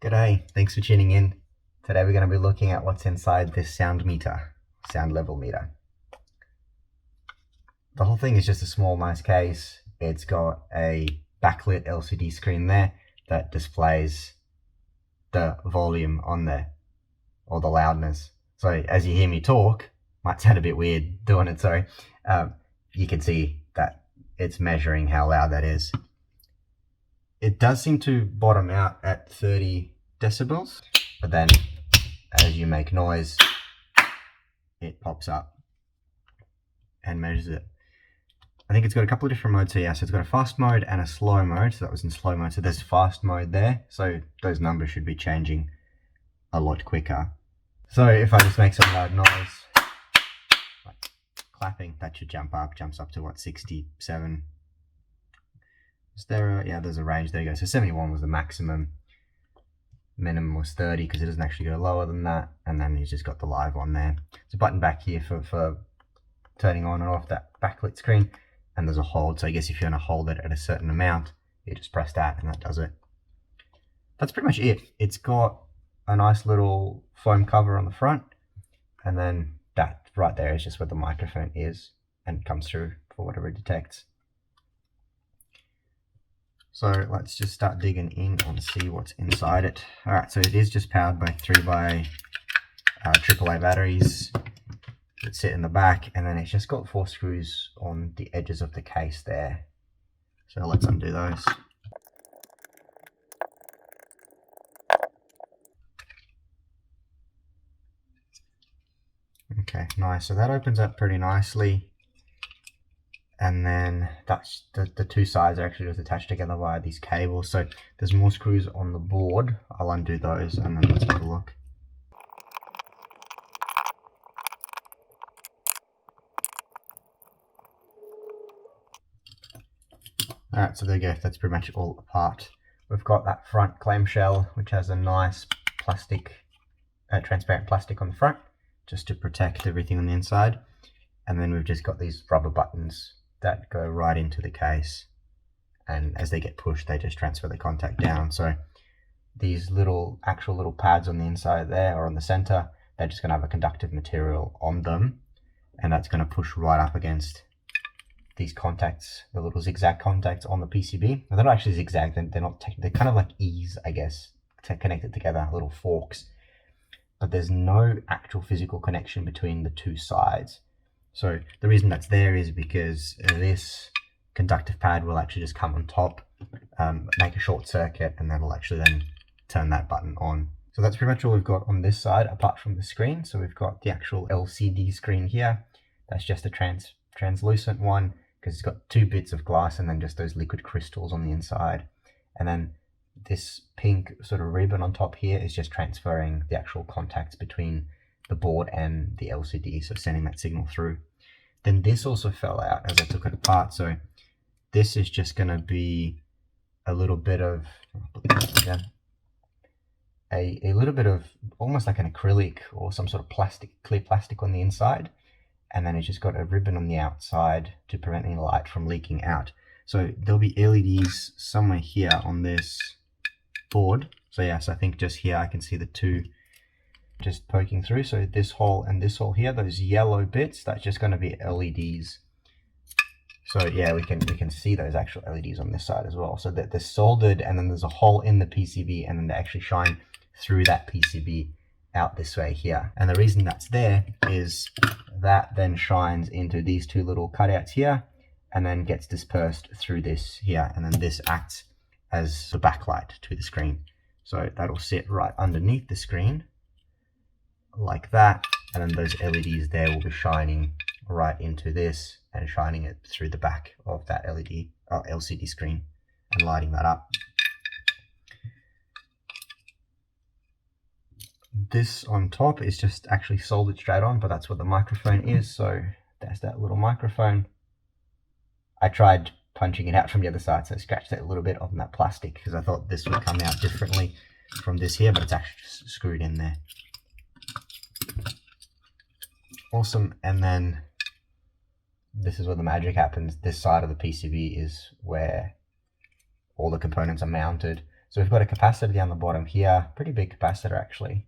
G'day, thanks for tuning in. Today we're going to be looking at what's inside this sound meter, sound level meter. The whole thing is just a small, nice case. It's got a backlit LCD screen there that displays the volume on there, or the loudness. So as you hear me talk, might sound a bit weird doing it, sorry, you can see that it's measuring how loud that is. It does seem to bottom out at 30 decibels, but then as you make noise, it pops up and measures it. I think it's got a couple of different modes here. So it's got a fast mode and a slow mode. So that was in slow mode. So there's fast mode there. So those numbers should be changing a lot quicker. So if I just make some loud noise, like clapping, that should jumps up to what, 67. Is there yeah, there's a range. There you go. So 71 was the maximum. Minimum was 30 because it doesn't actually go lower than that. And then he's just got the live on there. There's a button back here for turning on and off that backlit screen. And there's a hold. So I guess if you want to hold it at a certain amount, you just press that and that does it. That's pretty much it. It's got a nice little foam cover on the front. And then that right there is just where the microphone is and comes through for whatever it detects. So let's just start digging in and see what's inside it. All right, so it is just powered by 3x AAA batteries that sit in the back, and then it's just got 4 screws on the edges of the case there. So let's undo those. Okay, nice. So that opens up pretty nicely. And then that's the two sides are actually just attached together via these cables. So there's more screws on the board. I'll undo those and then let's have a look. Alright, so there you go. That's pretty much all apart. We've got that front clamshell, which has a nice plastic, transparent plastic on the front, just to protect everything on the inside. And then we've just got these rubber buttons that go right into the case, and as they get pushed they just transfer the contact down. So these actual little pads on the inside there, or on the center, they're just going to have a conductive material on them, and that's going to push right up against these contacts, the little zigzag contacts on the PCB. They're not actually zigzag, they're not they're kind of like E's, I guess, connected together, little forks, but there's no actual physical connection between the two sides. So the reason that's there is because this conductive pad will actually just come on top, make a short circuit, and that'll actually then turn that button on. So that's pretty much all we've got on this side, apart from the screen. So we've got the actual LCD screen here. That's just a translucent one, because it's got 2 bits of glass and then just those liquid crystals on the inside. And then this pink sort of ribbon on top here is just transferring the actual contacts between the board and the LCD, so sending that signal through. Then this also fell out as I took it apart, so this is just going to be a little bit of a little bit of almost like an acrylic or some sort of clear plastic on the inside, and then it's just got a ribbon on the outside to prevent any light from leaking out. So there'll be LEDs somewhere here on this board. So yes, I think just here I can see the 2 just poking through. So this hole and this hole here, those yellow bits, that's just going to be LEDs. So yeah, we can see those actual LEDs on this side as well. So that they're soldered, and then there's a hole in the PCB, and then they actually shine through that PCB out this way here. And the reason that's there is that then shines into these 2 little cutouts here, and then gets dispersed through this here, and then this acts as the backlight to the screen. So that'll sit right underneath the screen like that, and then those LEDs there will be shining right into this and shining it through the back of that LCD screen and lighting that up. This on top is just actually soldered straight on, but that's what the microphone is. So there's that little microphone. I tried punching it out from the other side, so I scratched that a little bit on that plastic because I thought this would come out differently from this here, but it's actually just screwed in there. Awesome. And then this is where the magic happens. This side of the PCB is where all the components are mounted. So we've got a capacitor down the bottom here, pretty big capacitor actually.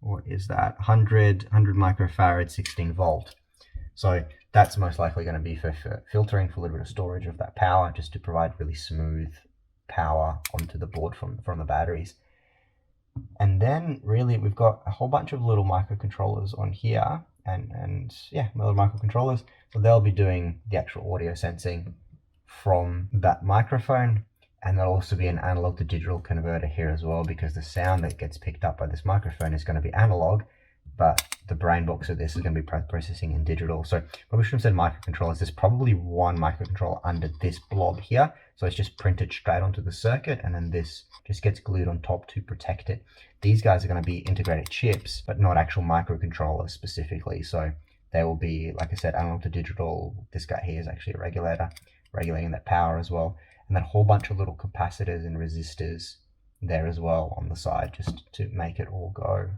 What is that? 100 microfarad, 16 volt. So that's most likely going to be for filtering, for a little bit of storage of that power, just to provide really smooth power onto the board from the batteries. And then really we've got a whole bunch of little microcontrollers on here, and yeah, little microcontrollers. So they'll be doing the actual audio sensing from that microphone, and there'll also be an analog to digital converter here as well, because the sound that gets picked up by this microphone is going to be analog, but the brain box of this is going to be processing in digital. So probably should have said microcontrollers. There's probably one microcontroller under this blob here, so it's just printed straight onto the circuit, and then this just gets glued on top to protect it. These guys are going to be integrated chips, but not actual microcontrollers specifically. So they will be, like I said, analog to digital. This guy here is actually a regulator, regulating that power as well. And then a whole bunch of little capacitors and resistors there as well on the side, just to make it all go.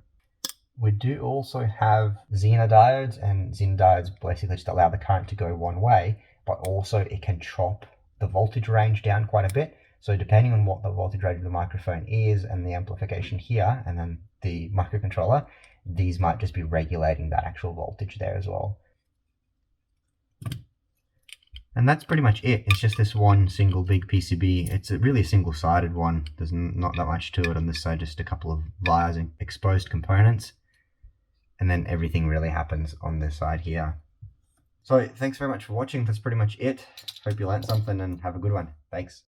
We do also have Zener diodes, and Zener diodes basically just allow the current to go one way, but also it can chop the voltage range down quite a bit. So depending on what the voltage range of the microphone is and the amplification here, and then the microcontroller, these might just be regulating that actual voltage there as well. And that's pretty much it. It's just this one single big PCB. It's really a single-sided one. There's not that much to it on this side, just a couple of wires and exposed components. And then everything really happens on this side here. So thanks very much for watching. That's pretty much it. Hope you learned something and have a good one. Thanks.